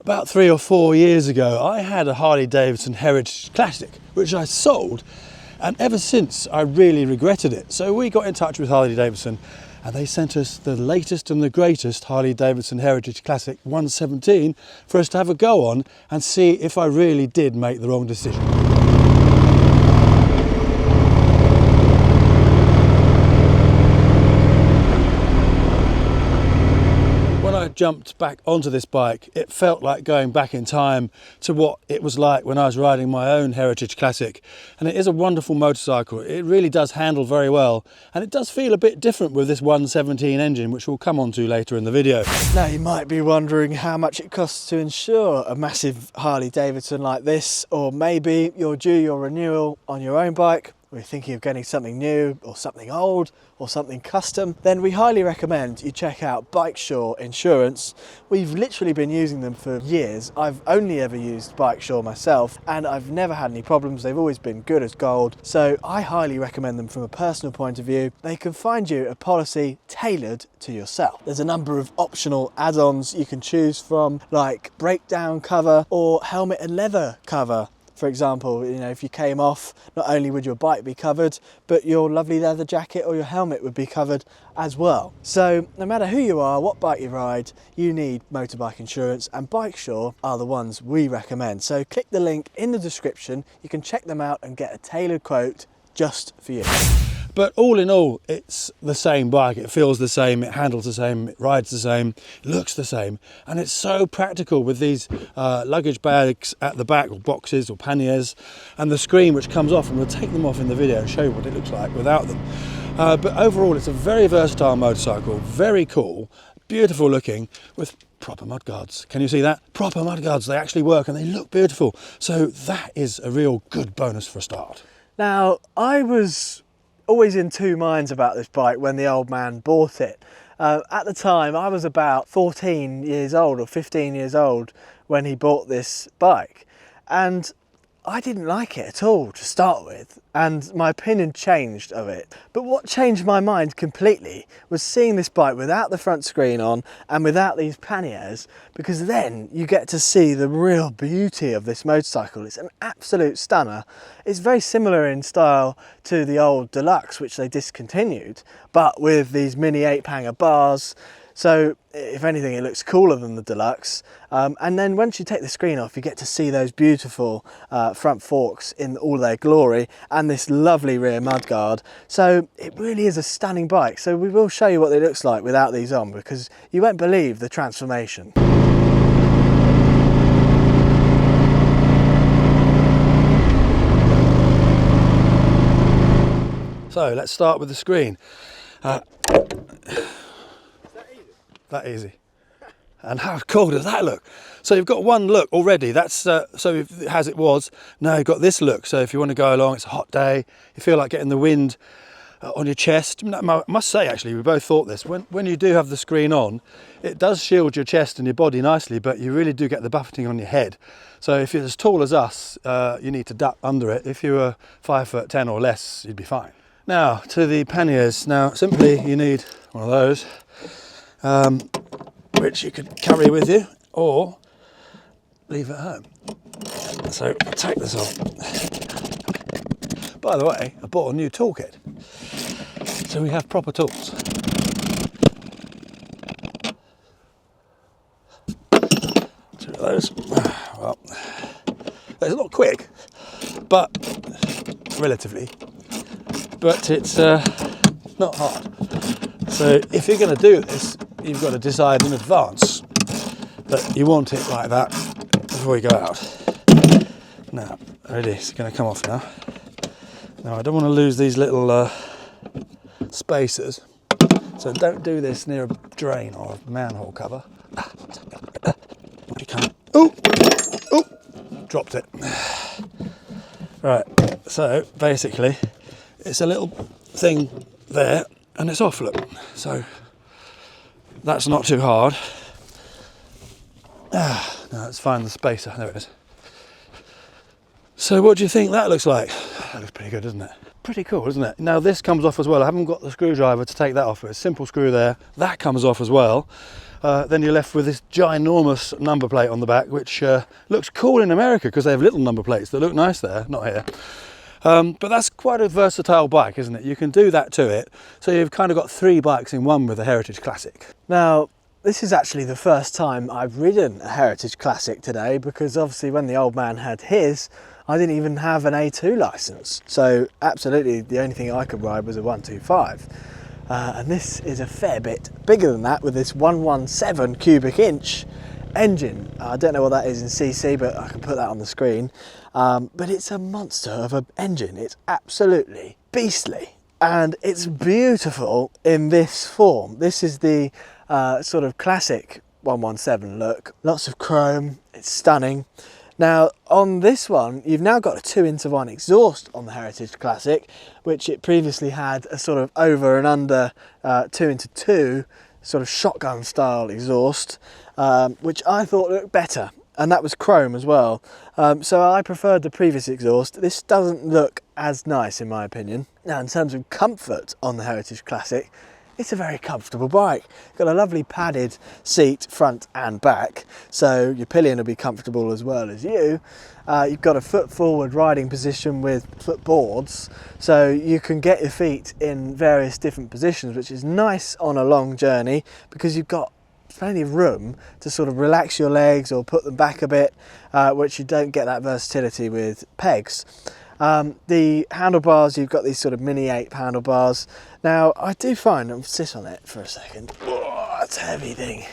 About 3 or 4 years ago, I had a Harley-Davidson Heritage Classic, which I sold, and ever since I really regretted it. So we got in touch with Harley-Davidson and they sent us the latest and the greatest Harley-Davidson Heritage Classic 117 for us to have a go on and see if I really did make the wrong decision. Jumped back onto this bike, it felt like going back in time to what it was like when I was riding my own Heritage Classic. And it is a wonderful motorcycle. It really does handle very well, and it does feel a bit different with this 117 engine, which we'll come on to later in the video. Now you might be wondering how much it costs to insure a massive Harley Davidson like this, or maybe you're due your renewal on your own bike, or you're thinking of getting something new or something old or something custom. Then we highly recommend you check out Bikesure Insurance. We've literally been using them for years. I've only ever used Bikesure myself and I've never had any problems. They've always been good as gold, so I highly recommend them from a personal point of view. They can find you a policy tailored to yourself. There's a number of optional add-ons you can choose from, like breakdown cover or helmet and leather cover. For example, you know, if you came off, not only would your bike be covered, but your lovely leather jacket or your helmet would be covered as well. So no matter who you are, what bike you ride, you need motorbike insurance, and Bikesure are the ones we recommend. So click the link in the description, you can check them out and get a tailored quote just for you. But all in all, it's the same bike. It feels the same, it handles the same, it rides the same, it looks the same. And it's so practical with these luggage bags at the back, or boxes or panniers, and the screen which comes off, and we'll take them off in the video and show you what it looks like without them. But overall, it's a very versatile motorcycle, very cool, beautiful looking, with proper mudguards. Can you see that? Proper mudguards, they actually work and they look beautiful. So that is a real good bonus for a start. Now, I was always in two minds about this bike when the old man bought it. At the time, I was about 14 years old or 15 years old when he bought this bike, and I didn't like it at all to start with, and my opinion changed of it. But what changed my mind completely was seeing this bike without the front screen on and without these panniers, because then you get to see the real beauty of this motorcycle. It's an absolute stunner. It's very similar in style to the old Deluxe, which they discontinued, but with these mini 8-hanger bars. So if anything, it looks cooler than the Deluxe. And then once you take the screen off, you get to see those beautiful front forks in all their glory and this lovely rear mudguard. So it really is a stunning bike. So we will show you what it looks like without these on, because you won't believe the transformation. So let's start with the screen. That easy. And how cool does that look? So you've got one look already. That's so as it was. Now you've got this look. So if you want to go along, it's a hot day, you feel like getting the wind on your chest. I must say, actually, we both thought this. When you do have the screen on, it does shield your chest and your body nicely, but you really do get the buffeting on your head. So if you're as tall as us, you need to duck under it. If you were 5'10" or less, you'd be fine. Now to the panniers. Now simply you need one of those. Which you could carry with you or leave at home. So I'll take this off. By the way, I bought a new toolkit, so we have proper tools. Two of those. Well, it's not quick, but relatively, but it's not hard. So if you're going to do this, you've got to decide in advance that you want it like that before you go out. Now, ready, it's going to come off now. Now, I don't want to lose these little spacers, so don't do this near a drain or a manhole cover. You can't. Oh, dropped it. Right, so basically, it's a little thing there, and it's off, look. So that's not too hard. Now let's find the spacer. There it is. So what do you think that looks like? That looks pretty good, doesn't it? Pretty cool, isn't it? Now this comes off as well. I haven't got the screwdriver to take that off, but it's a simple screw there. That comes off as well. then you're left with this ginormous number plate on the back, which looks cool in America because they have little number plates that look nice there, not here. But that's quite a versatile bike, isn't it? You can do that to it. So you've kind of got 3 bikes in one with a Heritage Classic. Now, this is actually the first time I've ridden a Heritage Classic today, because obviously when the old man had his, I didn't even have an A2 license. So absolutely the only thing I could ride was a 125. And this is a fair bit bigger than that with this 117 cubic inch engine. I don't know what that is in cc, but I can put that on the screen. But it's a monster of an engine. It's absolutely beastly, and it's beautiful in this form. This is the sort of classic 117 look. Lots of chrome. It's stunning. Now on this one, you've now got a 2-into-1 exhaust on the Heritage Classic, which it previously had a sort of over and under 2-into-2 sort of shotgun style exhaust, which I thought looked better, and that was chrome as well. So I preferred the previous exhaust. This doesn't look as nice in my opinion. Now in terms of comfort on the Heritage Classic, it's a very comfortable bike. Got a lovely padded seat front and back, so your pillion will be comfortable as well as you. You've got a foot forward riding position with foot boards, so you can get your feet in various different positions, which is nice on a long journey because you've got plenty of room to sort of relax your legs or put them back a bit, which you don't get that versatility with pegs. The handlebars, you've got these sort of mini ape handlebars. Now I do find, I'll sit on it for a second, oh, that's a heavy thing.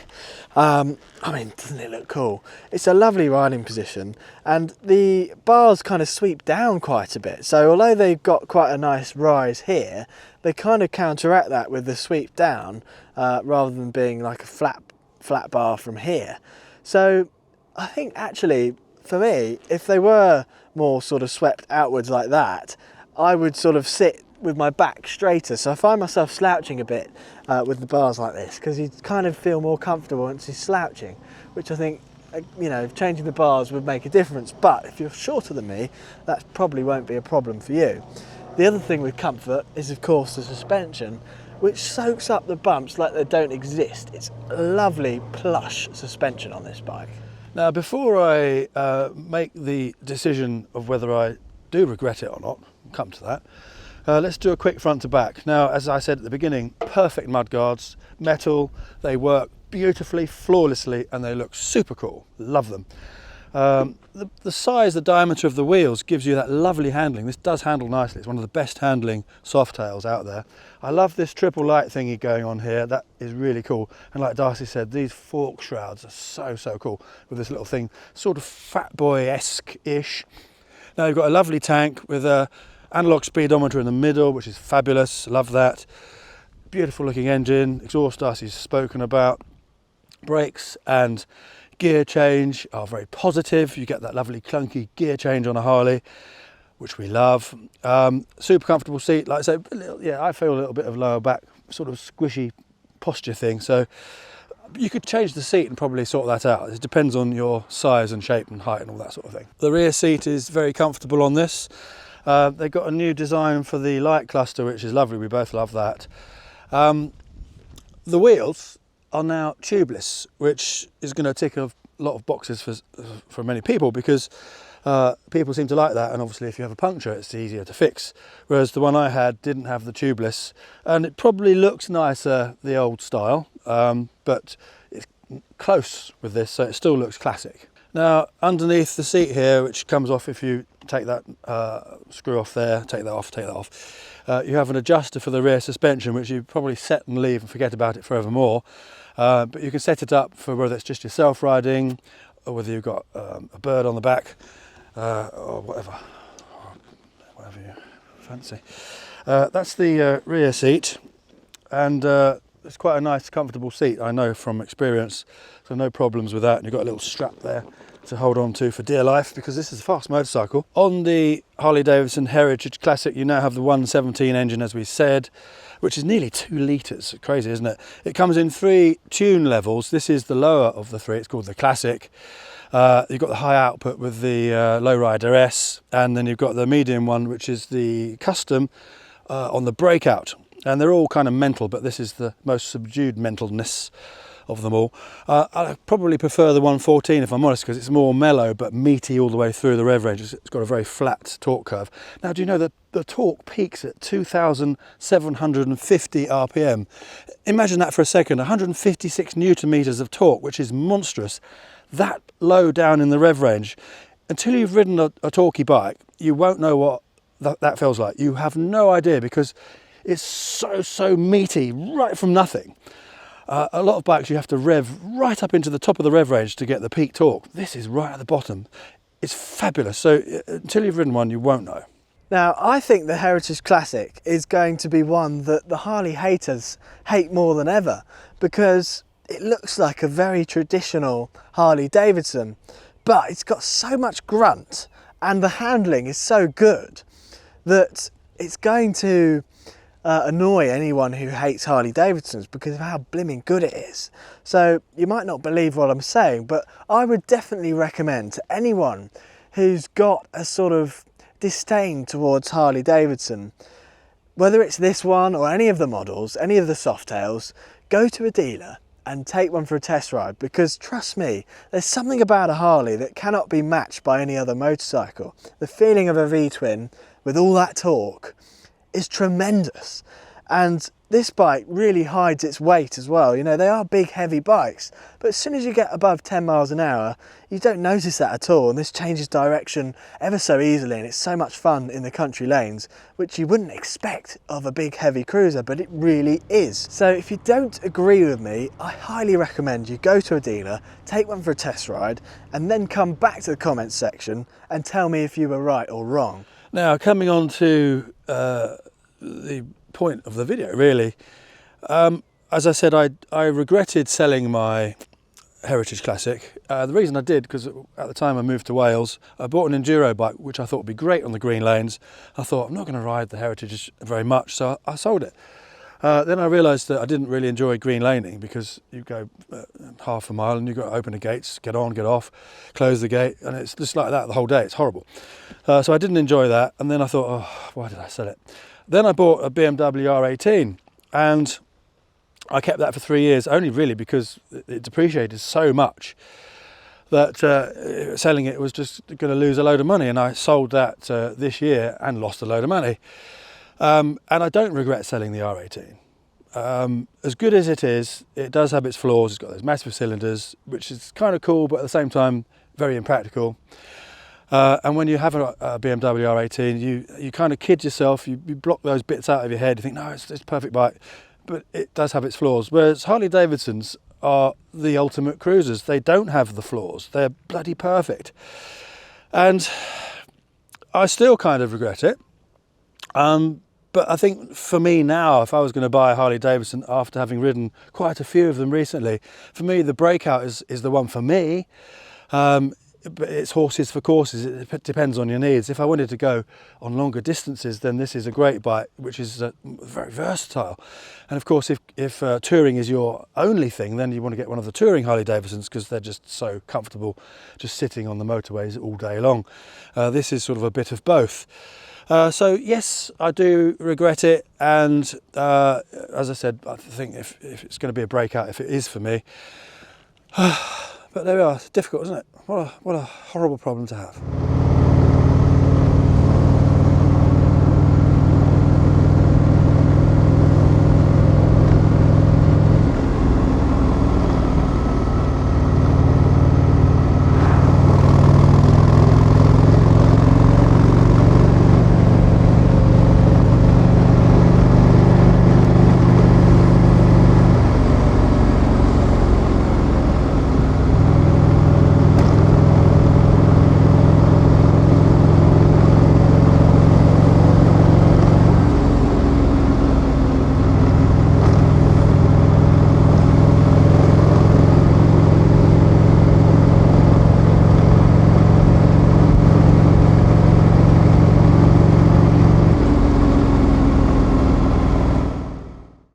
I mean, doesn't it look cool? It's a lovely riding position, and the bars kind of sweep down quite a bit. So although they've got quite a nice rise here, they kind of counteract that with the sweep down, rather than being like a flat bar from here. So I think actually, for me, if they were more sort of swept outwards like that, I would sort of sit with my back straighter. So I find myself slouching a bit with the bars like this, because you kind of feel more comfortable once you're slouching, which I think, you know, changing the bars would make a difference. But if you're shorter than me, that probably won't be a problem for you. The other thing with comfort is of course the suspension, which soaks up the bumps like they don't exist. It's a lovely plush suspension on this bike. Now, before I make the decision of whether I do regret it or not, we'll come to that, let's do a quick front to back. Now, as I said at the beginning, perfect mudguards, metal, they work beautifully, flawlessly, and they look super cool. Love them. The size, the diameter of the wheels gives you that lovely handling. This does handle nicely. It's one of the best handling Softails out there. I love this triple light thingy going on here. That is really cool. And like Darcy said, these fork shrouds are so cool with this little thing, sort of Fat Boy-esque-ish. Now you've got a lovely tank with a analog speedometer in the middle, which is fabulous. Love that. Beautiful looking engine. Exhaust Darcy's spoken about. Brakes and gear change are very positive. You get that lovely clunky gear change on a Harley, which we love. Super comfortable seat. Like I say, yeah, I feel a little bit of lower back, sort of squishy posture thing. So you could change the seat and probably sort that out. It depends on your size and shape and height and all that sort of thing. The rear seat is very comfortable on this. They've got a new design for the light cluster, which is lovely. We both love that. The wheels are now tubeless, which is going to tick a lot of boxes for many people, because people seem to like that, and obviously if you have a puncture it's easier to fix, whereas the one I had didn't have the tubeless, and it probably looks nicer the old style, but it's close with this, so it still looks classic. Now underneath the seat here, which comes off if you take that screw off there, take that off, you have an adjuster for the rear suspension, which you probably set and leave and forget about it forevermore. But you can set it up for whether it's just yourself riding, or whether you've got a bird on the back, or whatever you fancy. That's the rear seat, and it's quite a nice, comfortable seat, I know from experience, so no problems with that. And you've got a little strap there to hold on to for dear life, because this is a fast motorcycle. On the Harley-Davidson Heritage Classic, you now have the 117 engine, as we said, which is nearly 2 litres. Crazy, isn't it? It comes in 3 tune levels. This is the lower of the 3. It's called the Classic. You've got the high output with the Lowrider S, and then you've got the medium one, which is the custom on the Breakout. And they're all kind of mental, but this is the most subdued mentalness of them all. I probably prefer the 114 if I'm honest, because it's more mellow but meaty all the way through the rev range. It's got a very flat torque curve. Now, do you know that the torque peaks at 2,750 RPM? Imagine that for a second, 156 Newton meters of torque, which is monstrous. That low down in the rev range. Until you've ridden a torquey bike, you won't know what that feels like. You have no idea, because it's so meaty right from nothing. A lot of bikes you have to rev right up into the top of the rev range to get the peak torque. This is right at the bottom. It's fabulous. So until you've ridden one, you won't know. Now, I think the Heritage Classic is going to be one that the Harley haters hate more than ever, because it looks like a very traditional Harley-Davidson, but it's got so much grunt and the handling is so good that it's going to annoy anyone who hates Harley-Davidsons because of how blimmin' good it is. So you might not believe what I'm saying, but I would definitely recommend to anyone who's got a sort of disdain towards Harley-Davidson, whether it's this one or any of the models, any of the Softails, go to a dealer and take one for a test ride, because trust me, there's something about a Harley that cannot be matched by any other motorcycle. The feeling of a V-twin with all that torque is tremendous, and this bike really hides its weight as well. You know, they are big heavy bikes, but as soon as you get above 10 miles an hour you don't notice that at all, and this changes direction ever so easily, and it's so much fun in the country lanes, which you wouldn't expect of a big heavy cruiser, but it really is. So if you don't agree with me, I highly recommend you go to a dealer, take one for a test ride, and then come back to the comments section and tell me if you were right or wrong. Now, coming on to the point of the video, really, as I said, I regretted selling my Heritage Classic. The reason I did, because at the time I moved to Wales, I bought an enduro bike which I thought would be great on the green lanes. I thought, I'm not going to ride the Heritage very much, so I sold it. Then I realised that I didn't really enjoy green laning, because you go half a mile and you've got to open the gates, get on, get off, close the gate, and it's just like that the whole day. It's horrible. So I didn't enjoy that, and then I thought, oh, why did I sell it? Then I bought a BMW R18, and I kept that for 3 years, only really because it depreciated so much that selling it was just going to lose a load of money, and I sold that this year and lost a load of money. And I don't regret selling the R18. As good as it is, it does have its flaws. It's got those massive cylinders, which is kind of cool, but at the same time very impractical. And when you have a BMW R18, you kind of kid yourself, you block those bits out of your head, you think, no, it's a perfect bike, but it does have its flaws. Whereas Harley-Davidsons are the ultimate cruisers. They don't have the flaws. They're bloody perfect. And I still kind of regret it. But I think for me now, if I was going to buy a Harley-Davidson after having ridden quite a few of them recently, for me the Breakout is the one for me. But it's horses for courses. It depends on your needs. If I wanted to go on longer distances, then this is a great bike, which is very versatile. And of course, if touring is your only thing, then you want to get one of the touring Harley-Davidsons, because they're just so comfortable just sitting on the motorways all day long. This is sort of a bit of both. So yes, I do regret it, and as I said, I think if it's going to be a Breakout, if it is for me, but there we are. It's difficult, isn't it? What a horrible problem to have.